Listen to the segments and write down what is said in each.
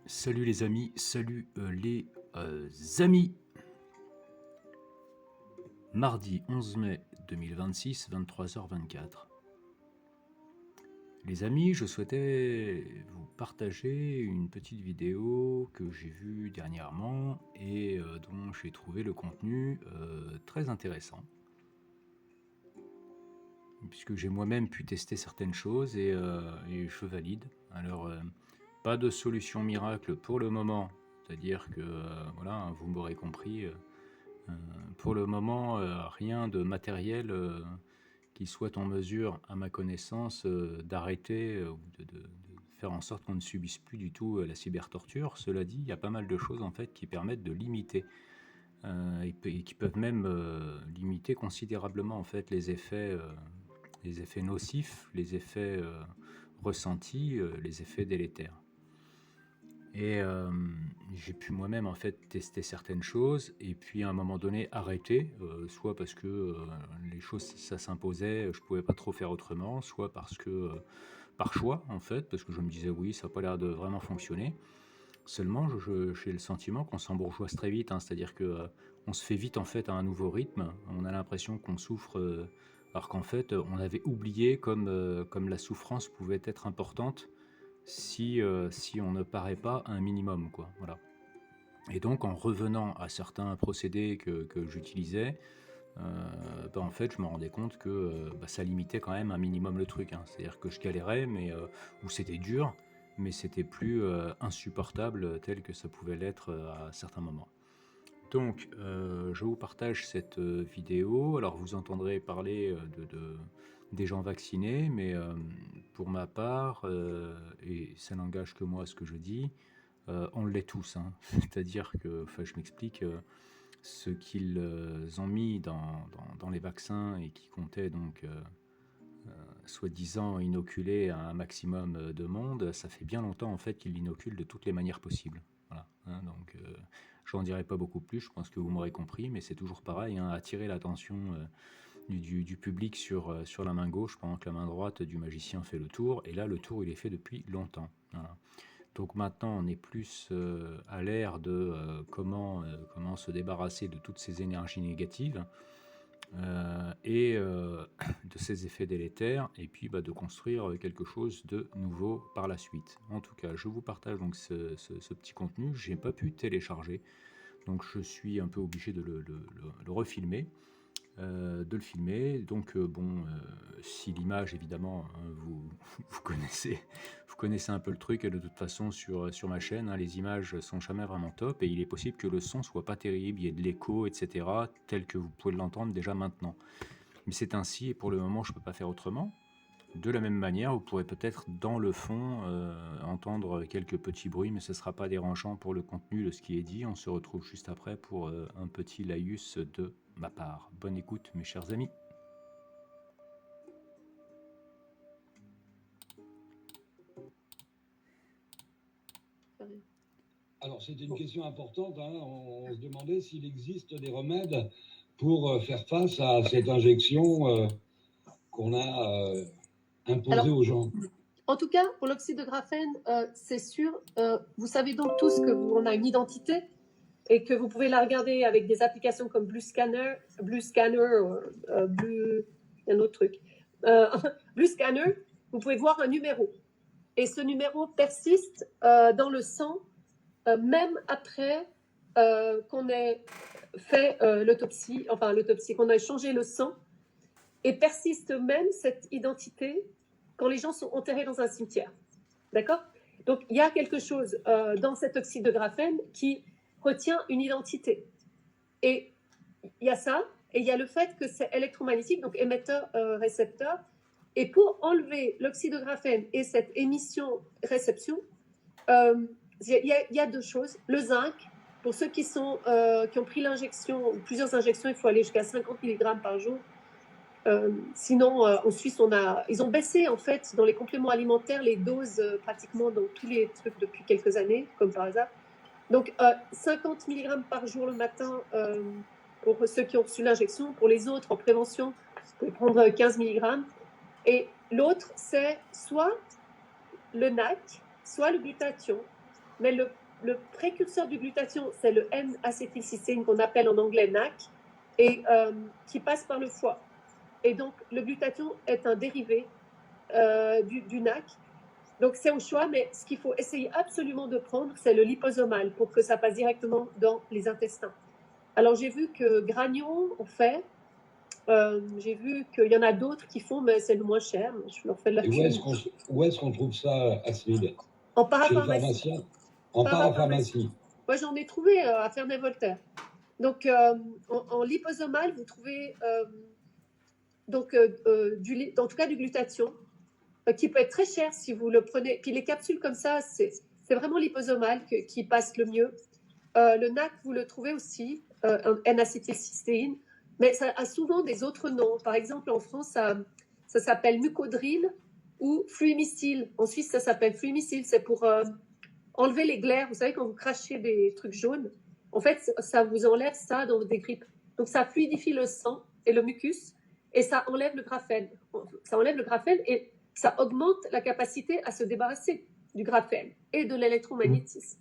Salut les amis, salut les amis. Mardi 11 mai 2026, 23h24. Les amis, je souhaitais vous partager une petite vidéo que j'ai vue dernièrement et dont j'ai trouvé le contenu très intéressant. Puisque j'ai moi-même pu tester certaines choses et je valide. Alors, pas de solution miracle pour le moment, c'est-à-dire que, voilà, vous m'aurez compris, pour le moment, rien de matériel qui soit en mesure, à ma connaissance, d'arrêter ou de faire en sorte qu'on ne subisse plus du tout la cybertorture. Cela dit, il y a pas mal de choses en fait qui permettent de limiter et qui peuvent même limiter considérablement en fait les effets nocifs, les effets ressentis, les effets délétères. Et j'ai pu moi-même en fait tester certaines choses et puis à un moment donné arrêter, soit parce que les choses ça s'imposait, je pouvais pas trop faire autrement, soit parce que par choix en fait, parce que je me disais oui ça n'a pas l'air de vraiment fonctionner. Seulement j'ai le sentiment qu'on s'embourgeoise très vite, hein, c'est-à-dire que on se fait vite en fait à un nouveau rythme, on a l'impression qu'on souffre alors qu'en fait on avait oublié comme la souffrance pouvait être importante si on ne paraît pas un minimum, quoi. Voilà. Et donc, en revenant à certains procédés que j'utilisais, en fait, je me rendais compte que ça limitait quand même un minimum le truc, hein. C'est-à-dire que je galérais, mais ou c'était dur, mais c'était plus insupportable tel que ça pouvait l'être à certains moments. Donc, je vous partage cette vidéo. Alors, vous entendrez parler des gens vaccinés, mais pour ma part, et ça n'engage que moi ce que je dis, on l'est tous, hein. C'est-à-dire que, enfin, je m'explique, ce qu'ils ont mis dans les vaccins et qui comptait donc soi-disant inoculer un maximum de monde, ça fait bien longtemps en fait qu'ils l'inoculent de toutes les manières possibles. Voilà, hein, donc j'en dirai pas beaucoup plus, je pense que vous m'aurez compris, mais c'est toujours pareil, hein, attirer l'attention du public sur la main gauche pendant que la main droite du magicien fait le tour, et là le tour il est fait depuis longtemps. Voilà. Donc maintenant on est plus à l'ère de comment se débarrasser de toutes ces énergies négatives et de ces effets délétères, et puis de construire quelque chose de nouveau par la suite. En tout cas, je vous partage donc ce petit contenu. J'ai pas pu télécharger, donc je suis un peu obligé de le refilmer, de le filmer. Donc bon, si l'image évidemment, hein, vous connaissez un peu le truc, et de toute façon sur ma chaîne, hein, les images sont jamais vraiment top, et il est possible que le son soit pas terrible, il y ait de l'écho, etc., tel que vous pouvez l'entendre déjà maintenant. Mais c'est ainsi, et pour le moment je peux pas faire autrement. De la même manière, vous pourrez peut-être dans le fond entendre quelques petits bruits, mais ce ne sera pas dérangeant pour le contenu de ce qui est dit. On se retrouve juste après pour un petit laïus de ma part. Bonne écoute, mes chers amis. Alors, c'était une question importante, hein. On se demandait s'il existe des remèdes pour faire face à cette injection qu'on a imposée aux gens. En tout cas, pour l'oxyde de graphène, c'est sûr. Vous savez donc tous qu'on a une identité et que vous pouvez la regarder avec des applications comme Blue Scanner, un autre truc. Blue Scanner, vous pouvez voir un numéro. Et ce numéro persiste dans le sang, même après qu'on ait fait l'autopsie, qu'on ait changé le sang, et persiste même cette identité quand les gens sont enterrés dans un cimetière. D'accord ? Donc, il y a quelque chose dans cet oxyde de graphène qui retient une identité. Et il y a ça, et il y a le fait que c'est électromagnétique, donc émetteur-récepteur. Et pour enlever l'oxyde de graphène et cette émission-réception, il y a deux choses. Le zinc, pour ceux qui ont pris l'injection, plusieurs injections, il faut aller jusqu'à 50 mg par jour. Sinon, en Suisse, ils ont baissé en fait dans les compléments alimentaires les doses pratiquement dans tous les trucs depuis quelques années, comme par hasard. Donc 50 mg par jour le matin pour ceux qui ont reçu l'injection. Pour les autres, en prévention, vous pouvez prendre 15 mg. Et l'autre, c'est soit le NAC, soit le glutathion. mais le précurseur du glutathion, c'est le N-acétylcystéine qu'on appelle en anglais NAC, et qui passe par le foie. Et donc, le glutathion est un dérivé du NAC. Donc, c'est au choix, mais ce qu'il faut essayer absolument de prendre, c'est le liposomal pour que ça passe directement dans les intestins. Alors, j'ai vu que Gragnon en fait. J'ai vu qu'il y en a d'autres qui font, mais c'est le moins cher. Je leur fais de la Et pub. où est-ce qu'on trouve ça, Astrid? En Chez le parapharmacie. pharmacien? En parapharmacie. Moi, j'en ai trouvé à Ferney-Voltaire. Donc, en liposomal, vous trouvez en tout cas du glutathion, qui peut être très cher si vous le prenez. Puis les capsules comme ça, c'est vraiment liposomal qui passe le mieux. Le NAC, vous le trouvez aussi, un N-acétylcystéine, mais ça a souvent des autres noms. Par exemple, en France, ça s'appelle Mucodril ou Fluimicil. En Suisse, ça s'appelle Fluimicil. C'est pour enlever les glaires. Vous savez, quand vous crachez des trucs jaunes, en fait, ça vous enlève ça dans des grippes. Donc, ça fluidifie le sang et le mucus et ça enlève le graphène. Ça enlève le graphène et ça augmente la capacité à se débarrasser du graphène et de l'électromagnétisme.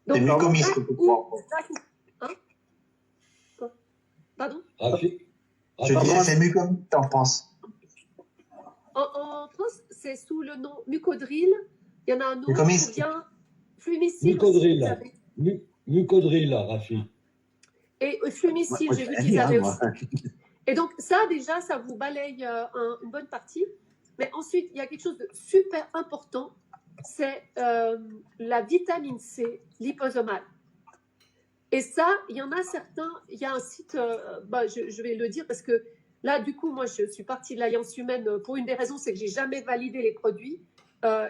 Donc, C'est mieux comme il se hein? Pardon? Je disais, c'est mieux comme t'en penses. En France, c'est sous le nom Mucodril. Il y en a un autre qui vient Flumicil. Mucodril, Rafi. Et Flumicil, j'ai vu qu'ils avaient aussi. Et donc, ça, déjà, ça vous balaye une bonne partie. Mais ensuite, il y a quelque chose de super important, c'est la vitamine C liposomale. Et ça, il y en a certains, il y a un site, je vais le dire parce que là, du coup, moi, je suis partie de l'Alliance humaine pour une des raisons, c'est que j'ai jamais validé les produits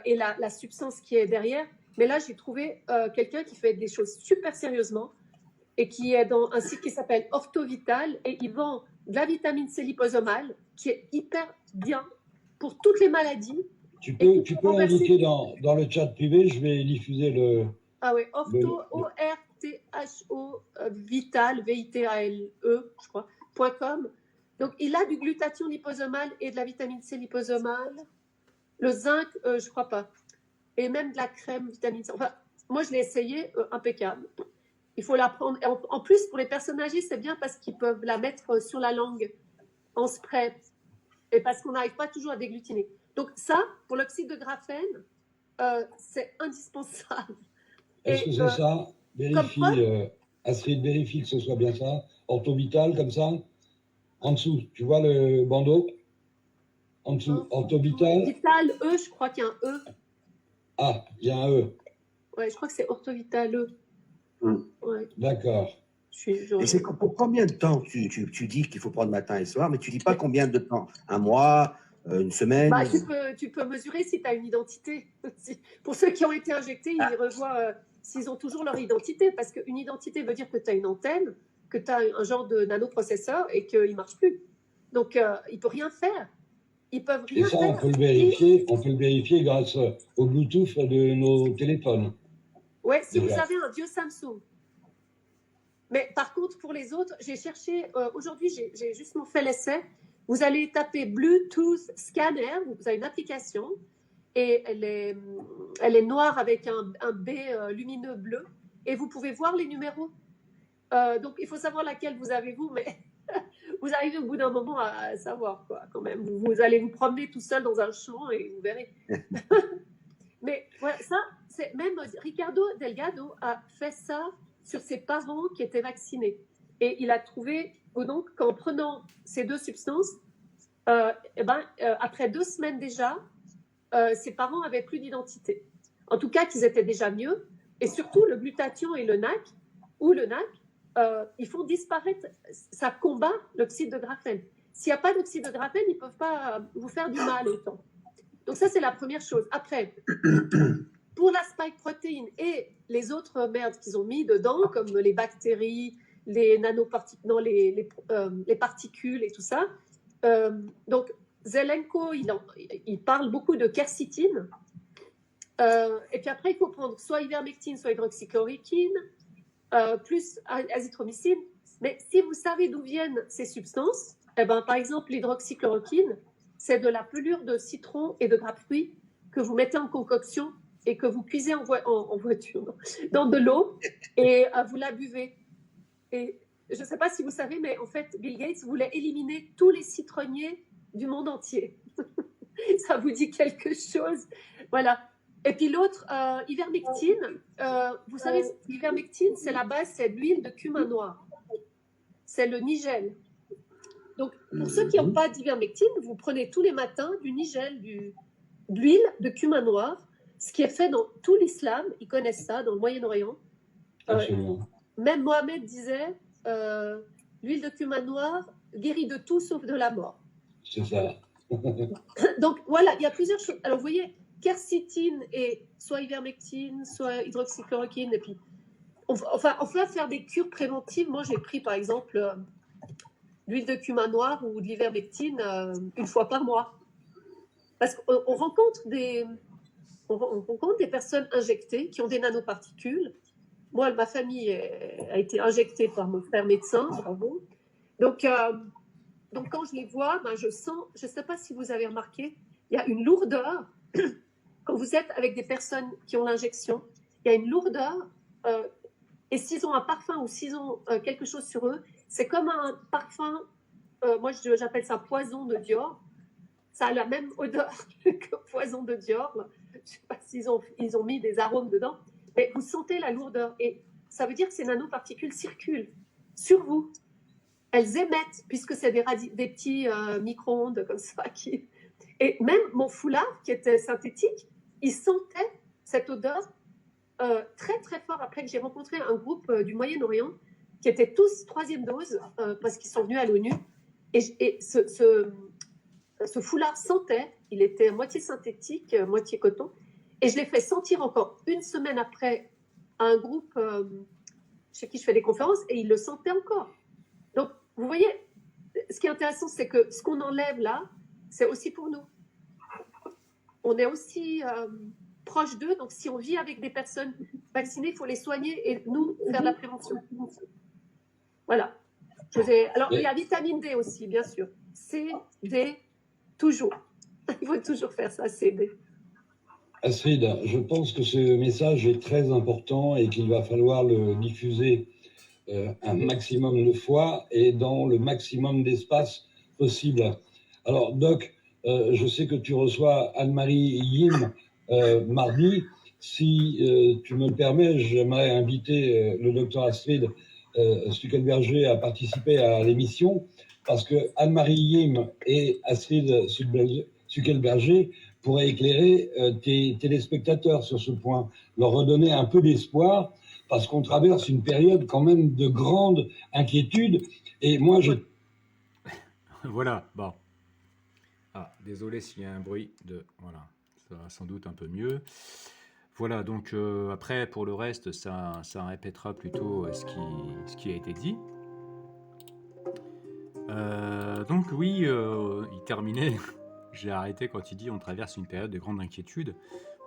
et la substance qui est derrière. Mais là, j'ai trouvé quelqu'un qui fait des choses super sérieusement et qui est dans un site qui s'appelle Orthovital et il vend de la vitamine C liposomale qui est hyper bien pour toutes les maladies. Tu peux l'indiquer dans le chat privé, je vais diffuser le... Ah oui, ORTHO Vital, V-I-T-A-L-E, je crois, .com. Donc, il a du glutathion liposomale et de la vitamine C liposomale. Le zinc, je crois pas. Et même de la crème vitamine C. Enfin, moi, je l'ai essayé, impeccable. Il faut la prendre. Et en plus, pour les personnes âgées, c'est bien parce qu'ils peuvent la mettre sur la langue en spray. Et parce qu'on n'arrive pas toujours à déglutiner. Donc ça, pour l'oxyde de graphène, c'est indispensable. Est-ce que c'est ça? Vérifie, Astrid, vérifie que ce soit bien ça. Orthovital, comme ça. En dessous, tu vois le bandeau? En dessous, Orthovital. Vital E, je crois qu'il y a un E. Ah, il y a un E. Ouais, je crois que c'est Orthovital E. Ouais. D'accord. Et c'est pour combien de temps tu dis qu'il faut prendre matin et soir, mais tu dis pas combien de temps? Un mois, une semaine? Tu peux mesurer si tu as une identité. Pour ceux qui ont été injectés, ils revoient s'ils ont toujours leur identité, parce qu'une identité veut dire que tu as une antenne, que tu as un genre de nanoprocesseur et qu'il ne marche plus. Donc, il ne peut rien faire. Ils peuvent rien et ça, faire. on peut le vérifier grâce au Bluetooth de nos téléphones. Oui, si vous avez un vieux Samsung. Mais par contre, pour les autres, j'ai cherché, aujourd'hui, j'ai justement fait l'essai. Vous allez taper Bluetooth Scanner, vous avez une application, et elle est noire avec un B lumineux bleu, et vous pouvez voir les numéros. Donc, il faut savoir laquelle vous avez vous, mais vous arrivez au bout d'un moment à savoir, quoi, quand même. Vous allez vous promener tout seul dans un champ et vous verrez. Mais voilà, ça, c'est même Ricardo Delgado a fait ça sur ses parents qui étaient vaccinés. Et il a trouvé, donc, qu'en prenant ces deux substances, après 2 semaines déjà, ses parents n'avaient plus d'identité. En tout cas, qu'ils étaient déjà mieux. Et surtout, le glutathion et le NAC, ils font disparaître, ça combat l'oxyde de graphène. S'il n'y a pas d'oxyde de graphène, ils ne peuvent pas vous faire du mal autant. Donc ça, c'est la première chose. Après, pour la spike protéine et les autres merdes qu'ils ont mis dedans, comme les bactéries, les nanoparticules, les particules et tout ça. Donc, Zelenko, il parle beaucoup de quercétine. Et puis après, il faut prendre soit ivermectine, soit hydroxychloroquine, plus azithromycine. Mais si vous savez d'où viennent ces substances, par exemple, l'hydroxychloroquine, c'est de la pelure de citron et de grapefruit que vous mettez en concoction et que vous cuisez en voiture, non, dans de l'eau et vous la buvez. Et je ne sais pas si vous savez, mais en fait, Bill Gates voulait éliminer tous les citronniers du monde entier. Ça vous dit quelque chose? Voilà. Et puis l'autre, ivermectine. Vous savez, l'ivermectine, c'est la base, c'est de l'huile de cumin noir. C'est le nigel. Donc, pour ceux qui n'ont pas d'ivermectine, vous prenez tous les matins du nigel, de l'huile de cumin noir, ce qui est fait dans tout l'islam. Ils connaissent ça, dans le Moyen-Orient. Même Mohamed disait, l'huile de cumin noir guérit de tout sauf de la mort. C'est ça. Donc voilà, il y a plusieurs choses. Alors vous voyez, quercétine et soit ivermectine, soit hydroxychloroquine, et puis on va faire des cures préventives. Moi, j'ai pris par exemple l'huile de cumin noir ou de l'ivermectine une fois par mois, parce qu'on rencontre on rencontre des personnes injectées qui ont des nanoparticules. Moi, ma famille a été injectée par mon frère médecin, bravo. Donc quand je les vois, ben, je sens, je ne sais pas si vous avez remarqué, il y a une lourdeur. Quand vous êtes avec des personnes qui ont l'injection, il y a une lourdeur. Et s'ils ont un parfum ou s'ils ont quelque chose sur eux, c'est comme un parfum, moi j'appelle ça poison de Dior. Ça a la même odeur que poison de Dior. Je ne sais pas s'ils ont mis des arômes dedans, mais vous sentez la lourdeur. Et ça veut dire que ces nanoparticules circulent sur vous. Elles émettent, puisque c'est des petits micro-ondes comme ça. Et même mon foulard, qui était synthétique, il sentait cette odeur très très fort après que j'ai rencontré un groupe du Moyen-Orient qui étaient tous 3e dose parce qu'ils sont venus à l'ONU. Et ce foulard sentait, il était moitié synthétique, moitié coton. Et je l'ai fait sentir encore une semaine après à un groupe chez qui je fais des conférences et il le sentait encore. Donc, vous voyez, ce qui est intéressant, c'est que ce qu'on enlève là, c'est aussi pour nous. On est aussi proche d'eux, donc si on vit avec des personnes vaccinées, il faut les soigner et nous, faire de la prévention. Voilà. Alors, il y a vitamine D aussi, bien sûr. C, D, toujours. Il faut toujours faire ça, C, D. Astrid, je pense que ce message est très important et qu'il va falloir le diffuser un maximum de fois et dans le maximum d'espace possible. Alors, Doc, je sais que tu reçois Anne-Marie Yim mardi. Si tu me le permets, j'aimerais inviter le docteur Astrid Stuckelberger à participer à l'émission parce que Anne-Marie Yim et Astrid Stuckelberger pourraient éclairer tes téléspectateurs sur ce point, leur redonner un peu d'espoir parce qu'on traverse une période quand même de grande inquiétude. Et moi, je... Voilà, bon. Ah, désolé s'il y a un bruit de... Voilà, ça va sans doute un peu mieux. Voilà, donc après, pour le reste, ça répétera plutôt ce qui a été dit. Donc oui, il terminait. J'ai arrêté quand il dit on traverse une période de grande inquiétude.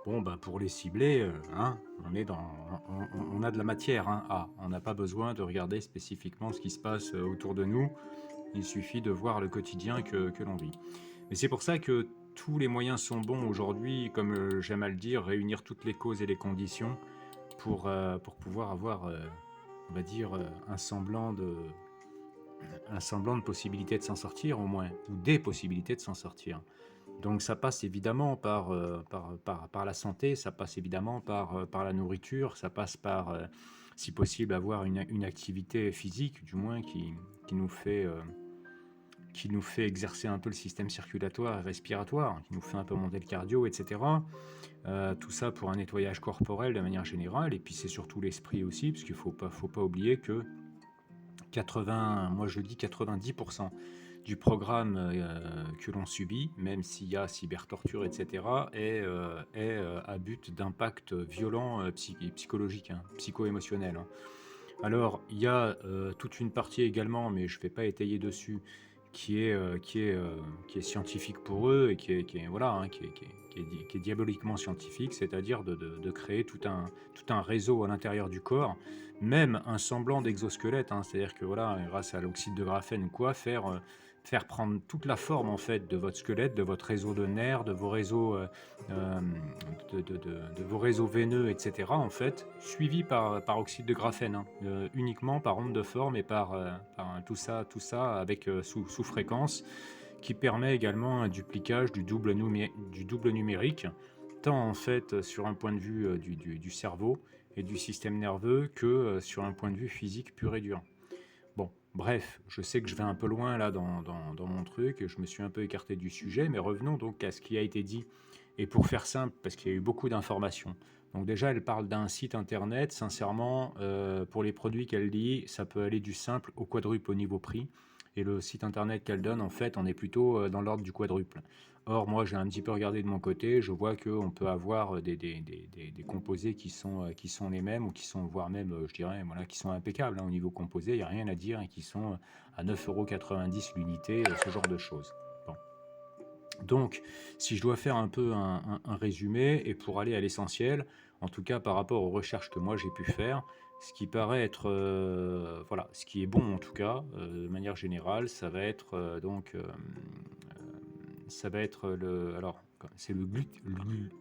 Bon, bah pour les cibler, hein, on a de la matière. Hein, on n'a pas besoin de regarder spécifiquement ce qui se passe autour de nous. Il suffit de voir le quotidien que l'on vit. Mais c'est pour ça que tous les moyens sont bons aujourd'hui, comme j'aime à le dire, réunir toutes les causes et les conditions pour pouvoir avoir, on va dire, un semblant de possibilité de s'en sortir au moins, ou des possibilités de s'en sortir. Donc ça passe évidemment par la santé, ça passe évidemment par la nourriture, ça passe par, si possible, avoir une activité physique, du moins, qui nous fait exercer un peu le système circulatoire et respiratoire, qui nous fait un peu monter le cardio, etc. Tout ça pour un nettoyage corporel de manière générale, et puis c'est surtout l'esprit aussi, parce qu'il faut pas oublier que 90% du programme que l'on subit, même s'il y a cybertorture, etc., est à but d'impact violent psychologique, hein, psycho-émotionnel. Hein. Alors, il y a toute une partie également, mais je ne vais pas étayer dessus, qui est scientifique pour eux et qui est diaboliquement scientifique, c'est-à-dire de créer tout un réseau à l'intérieur du corps, même un semblant d'exosquelette, hein, c'est-à-dire que voilà, grâce à l'oxyde de graphène ou quoi, faire faire prendre toute la forme en fait de votre squelette, de votre réseau de nerfs, de vos réseaux, de vos réseaux veineux, etc. En fait, suivi par oxyde de graphène, hein, uniquement par onde de forme et par tout ça avec sous fréquence, qui permet également un duplicage du double numérique, tant en fait sur un point de vue du cerveau et du système nerveux que sur un point de vue physique pur et dur. Bon, bref, je sais que je vais un peu loin là dans mon truc, je me suis un peu écarté du sujet, mais revenons donc à ce qui a été dit. Et pour faire simple, parce qu'il y a eu beaucoup d'informations. Donc déjà, elle parle d'un site internet, sincèrement, pour les produits qu'elle dit, ça peut aller du simple au quadruple au niveau prix. Et le site internet qu'elle donne, en fait, on est plutôt dans l'ordre du quadruple. Or, moi, j'ai un petit peu regardé de mon côté, je vois qu'on peut avoir des composés qui sont les mêmes, ou qui sont, voire même, je dirais, voilà, qui sont impeccables, hein, au niveau composé, il n'y a rien à dire, et qui sont à 9,90 € l'unité, ce genre de choses. Bon. Donc, si je dois faire un peu un résumé, et pour aller à l'essentiel, en tout cas par rapport aux recherches que moi j'ai pu faire, ce qui paraît être, voilà, ce qui est bon en tout cas, de manière générale, ça va être ça va être alors c'est le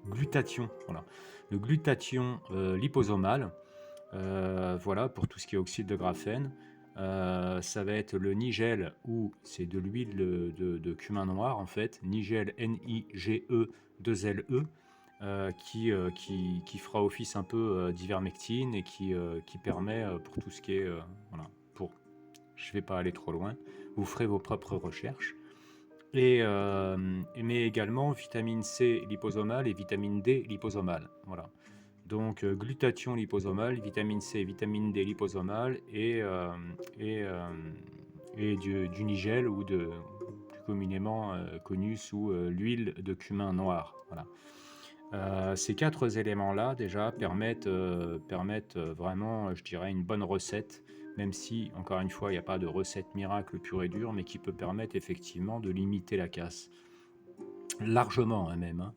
glutathion, voilà, le glutathion liposomal, voilà, pour tout ce qui est oxyde de graphène. Ça va être le nigel, ou c'est de l'huile de cumin noir en fait, nigel, Nige 2Le, qui fera office un peu d'ivermectine, et qui permet pour tout ce qui est voilà, je vais pas aller trop loin, vous ferez vos propres recherches. Mais également vitamine C liposomale et vitamine D liposomale. Voilà. Donc glutathion liposomale, vitamine C, vitamine D liposomale, et du nigel, ou plus communément connu sous l'huile de cumin noir. Voilà. Ces 4 éléments-là déjà permettent vraiment, je dirais, une bonne recette, même si, encore une fois, il n'y a pas de recette miracle pure et dure, mais qui peut permettre effectivement de limiter la casse. Largement, hein, même. Hein.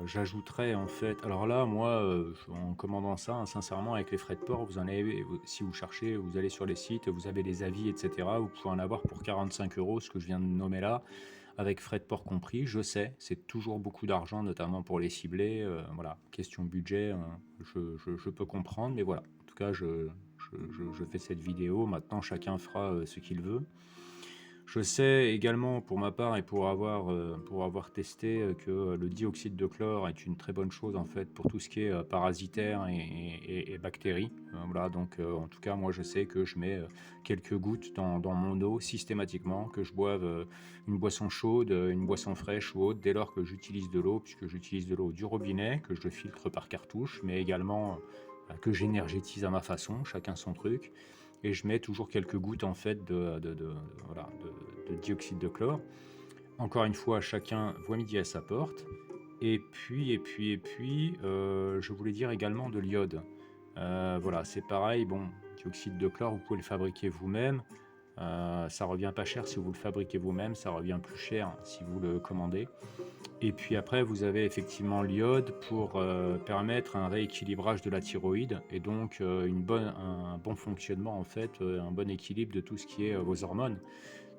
J'ajouterais en fait, alors là, moi, en commandant ça, hein, sincèrement, avec les frais de port, vous en avez, si vous cherchez, vous allez sur les sites, vous avez des avis, etc. Vous pouvez en avoir pour 45 €, ce que je viens de nommer là, avec frais de port compris. Je sais, c'est toujours beaucoup d'argent, notamment pour les ciblés. Voilà, question budget, hein, je peux comprendre, mais voilà. En tout cas, je fais cette vidéo. Maintenant, chacun fera ce qu'il veut. Je sais également, pour ma part, et pour avoir testé, que le dioxyde de chlore est une très bonne chose en fait pour tout ce qui est parasitaire et bactéries. Voilà, donc en tout cas, moi je sais que je mets quelques gouttes dans mon eau systématiquement, que je boive une boisson chaude, une boisson fraîche ou autre, dès lors que j'utilise de l'eau, puisque j'utilise de l'eau du robinet, que je filtre par cartouche, mais également que j'énergétise à ma façon, chacun son truc. Et je mets toujours quelques gouttes en fait de dioxyde de chlore. Encore une fois, chacun voit midi à sa porte. Et puis, je voulais dire également de l'iode. Voilà, c'est pareil. Bon, dioxyde de chlore, vous pouvez le fabriquer vous-même. Ça revient pas cher si vous le fabriquez vous-même. Ça revient plus cher si vous le commandez. Et puis après, vous avez effectivement l'iode pour permettre un rééquilibrage de la thyroïde, et donc un bon fonctionnement en fait, un bon équilibre de tout ce qui est vos hormones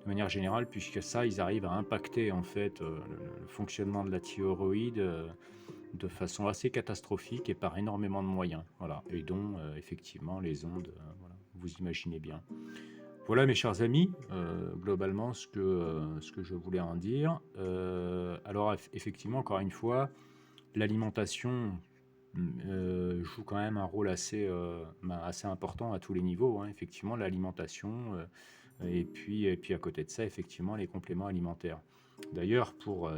de manière générale, puisque ça, ils arrivent à impacter en fait le fonctionnement de la thyroïde de façon assez catastrophique et par énormément de moyens. Voilà, et dont effectivement les ondes, voilà, vous imaginez bien. Voilà mes chers amis, globalement ce que je voulais en dire. Alors effectivement, encore une fois, l'alimentation joue quand même un rôle assez important à tous les niveaux, hein. Effectivement, l'alimentation, et puis à côté de ça, effectivement, les compléments alimentaires. D'ailleurs, pour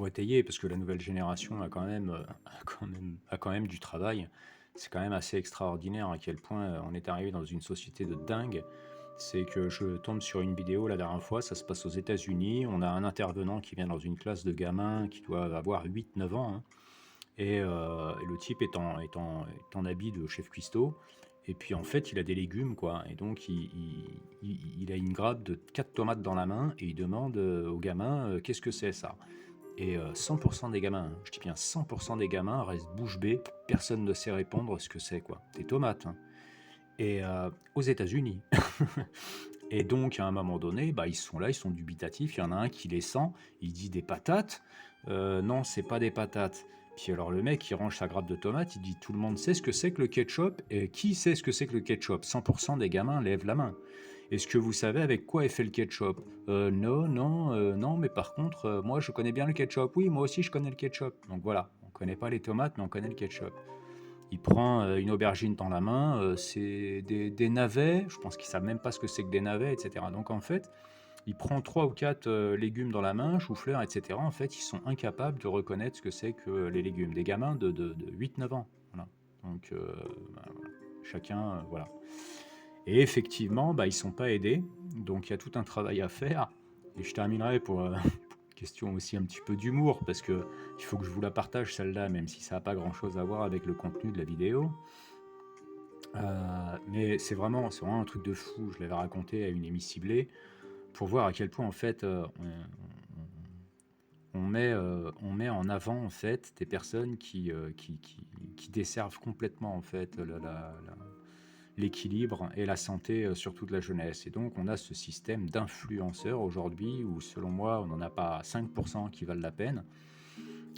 étayer, parce que la nouvelle génération a quand même du travail, c'est quand même assez extraordinaire à quel point on est arrivé dans une société de dingue. C'est que je tombe sur une vidéo la dernière fois, ça se passe aux États-Unis. On a un intervenant qui vient dans une classe de gamins qui doivent avoir 8-9 ans, hein, et le type est en habit de chef cuistot. Et puis en fait, il a des légumes, quoi. Et donc, il a une grappe de 4 tomates dans la main, et il demande aux gamins qu'est-ce que c'est ça. Et 100% des gamins, je dis bien 100% des gamins, restent bouche bée, personne ne sait répondre ce que c'est, quoi. Des tomates, hein. Et aux États-Unis. Et donc, à un moment donné, bah, ils sont là, ils sont dubitatifs. Il y en a un qui les sent, il dit des patates. Non, c'est pas des patates. Puis alors, le mec, il range sa grappe de tomates, il dit tout le monde sait ce que c'est que le ketchup. Et qui sait ce que c'est que le ketchup? 100% des gamins lèvent la main. Est-ce que vous savez avec quoi est fait le ketchup? Non, non, non, mais par contre, moi, je connais bien le ketchup. Oui, moi aussi, je connais le ketchup. Donc voilà, on connaît pas les tomates, mais on connaît le ketchup. Il prend une aubergine dans la main, c'est des navets, je pense qu'ils savent même pas ce que c'est que des navets, etc. Donc en fait, il prend 3 ou 4 légumes dans la main, chou-fleur, etc. En fait, ils sont incapables de reconnaître ce que c'est que les légumes. Des gamins de 8-9 ans. Voilà. Donc, bah, voilà. Chacun, voilà. Et effectivement, bah, ils sont pas aidés. Donc, il y a tout un travail à faire. Et je terminerai pour une question aussi un petit peu d'humour, parce que il faut que je vous la partage celle-là, même si ça n'a pas grand-chose à voir avec le contenu de la vidéo. Mais c'est vraiment un truc de fou. Je l'avais raconté à une émission ciblée pour voir à quel point en fait on met en avant en fait des personnes qui desservent complètement en fait l'équilibre et la santé surtout de la jeunesse. Et donc on a ce système d'influenceurs aujourd'hui où selon moi on n'en a pas 5% qui valent la peine.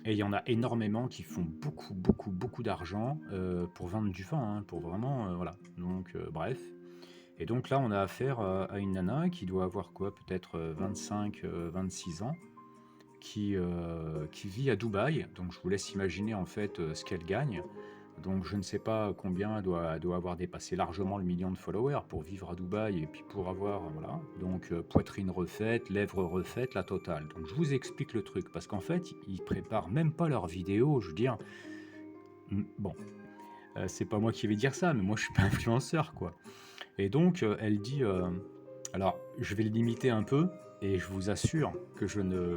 Et il y en a énormément qui font beaucoup d'argent pour vendre du vin, hein, pour vraiment, voilà. Donc, bref. Et donc là, on a affaire à une nana qui doit avoir quoi, peut-être 25-26 ans, qui vit à Dubaï. Donc je vous laisse imaginer en fait ce qu'elle gagne. Donc je ne sais pas combien elle doit avoir dépassé largement le million de followers pour vivre à Dubaï et puis pour avoir, voilà. Donc poitrine refaite, lèvres refaites, la totale. Donc je vous explique le truc parce qu'en fait, ils préparent même pas leurs vidéos, je veux dire. Bon, c'est pas moi qui vais dire ça, mais moi je suis pas influenceur quoi. Et donc elle dit, alors je vais le limiter un peu et je vous assure que je ne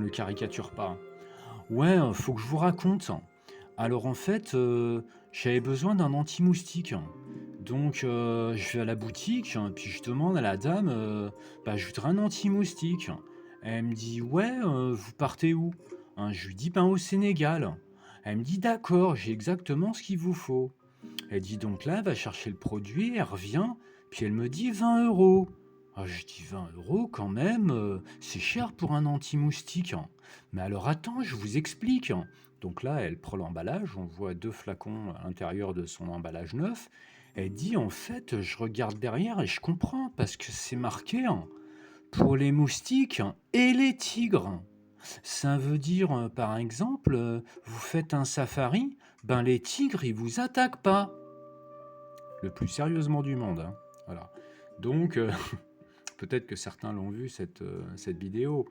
caricature pas. Ouais, faut que je vous raconte. Alors en fait, j'avais besoin d'un anti-moustique. Donc je vais à la boutique, puis je demande à la dame, bah, je voudrais un anti-moustique. Elle me dit, ouais, vous partez où? Hein, je lui dis, ben au Sénégal. Elle me dit, d'accord, j'ai exactement ce qu'il vous faut. Elle dit donc là, elle va chercher le produit, elle revient, puis elle me dit 20 euros. Ah, je dis 20 euros quand même, c'est cher pour un anti-moustique. Mais alors attends, je vous explique. Donc là, elle prend l'emballage, on voit 2 flacons à l'intérieur de son emballage neuf. Elle dit en fait, je regarde derrière et je comprends parce que c'est marqué pour les moustiques et les tigres. Ça veut dire, par exemple, vous faites un safari, ben les tigres, ils vous attaquent pas. Le plus sérieusement du monde, hein. Voilà. Donc, peut-être que certains l'ont vu cette vidéo.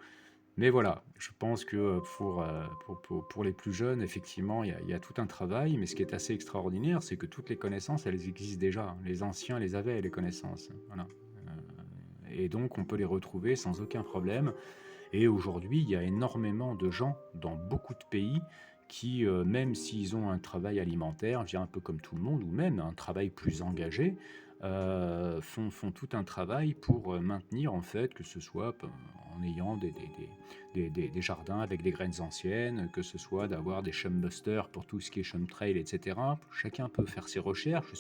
Mais voilà, je pense que pour les plus jeunes, effectivement, il y a tout un travail. Mais ce qui est assez extraordinaire, c'est que toutes les connaissances, elles existent déjà. Les anciens les avaient, les connaissances. Voilà. Et donc, on peut les retrouver sans aucun problème. Et aujourd'hui, il y a énormément de gens dans beaucoup de pays qui, même s'ils ont un travail alimentaire, un peu comme tout le monde, ou même un travail plus engagé, font tout un travail pour maintenir, en fait, que ce soit en ayant des jardins avec des graines anciennes, que ce soit d'avoir des chumbusters pour tout ce qui est chumtrail, etc. Chacun peut faire ses recherches,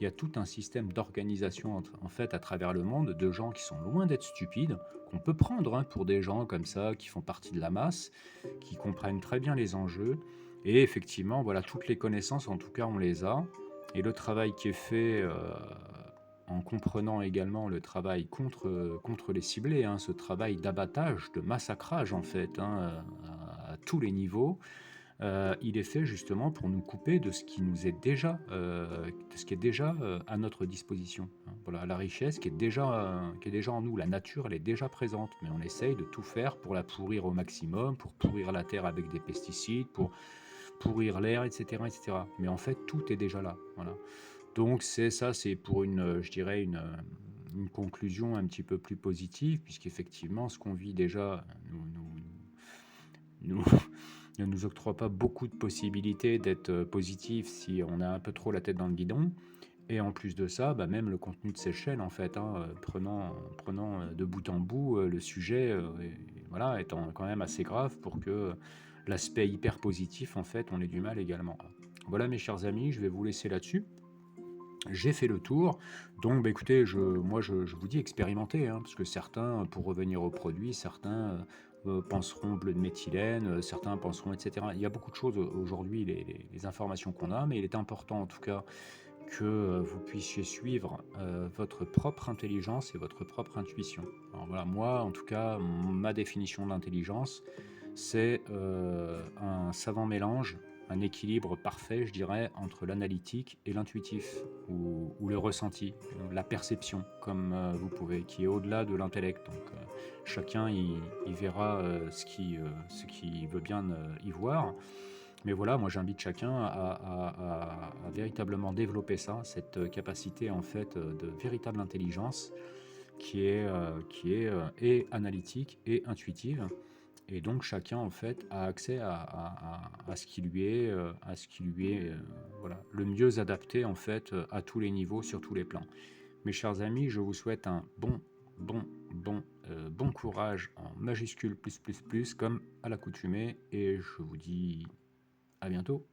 il y a tout un système d'organisation, en fait, à travers le monde, de gens qui sont loin d'être stupides, qu'on peut prendre pour des gens comme ça, qui font partie de la masse, qui comprennent très bien les enjeux. Et effectivement, voilà, toutes les connaissances, en tout cas, on les a. Et le travail qui est fait en comprenant également le travail contre les ciblés, hein, ce travail d'abattage, de massacrage en fait, hein, à tous les niveaux, il est fait justement pour nous couper de ce qui nous est déjà, de ce qui est déjà à notre disposition, hein. Voilà, la richesse qui est déjà en nous, la nature, elle est déjà présente, mais on essaye de tout faire pour la pourrir au maximum, pour pourrir la terre avec des pesticides, pour pourrir l'air, etc., etc. Mais en fait, tout est déjà là. Voilà. Donc c'est pour je dirais une conclusion un petit peu plus positive, puisqu'effectivement, ce qu'on vit déjà nous ne nous octroie pas beaucoup de possibilités d'être positif si on a un peu trop la tête dans le guidon. Et en plus de ça, bah, même le contenu de ces chaînes, en fait, hein, prenant de bout en bout le sujet, voilà, étant quand même assez grave pour que l'aspect hyper positif, en fait, on ait du mal également. Voilà mes chers amis, je vais vous laisser là-dessus. J'ai fait le tour, donc bah, écoutez, moi je vous dis expérimentez, hein, parce que certains, pour revenir au produit, certains penseront bleu de méthylène, certains penseront, etc. Il y a beaucoup de choses aujourd'hui, les informations qu'on a, mais il est important en tout cas que vous puissiez suivre votre propre intelligence et votre propre intuition. Alors voilà, moi en tout cas, ma définition d'intelligence, c'est un savant mélange, un équilibre parfait, je dirais, entre l'analytique et l'intuitif, ou le ressenti, la perception, comme vous pouvez, qui est au-delà de l'intellect. Donc chacun y verra ce qui veut bien y voir. Mais voilà, moi j'invite chacun à véritablement développer ça, cette capacité en fait de véritable intelligence qui est et analytique et intuitive. Et donc chacun en fait a accès à ce qui lui est, voilà, le mieux adapté en fait à tous les niveaux, sur tous les plans. Mes chers amis, je vous souhaite un bon courage en majuscule plus, comme à l'accoutumée, et je vous dis à bientôt.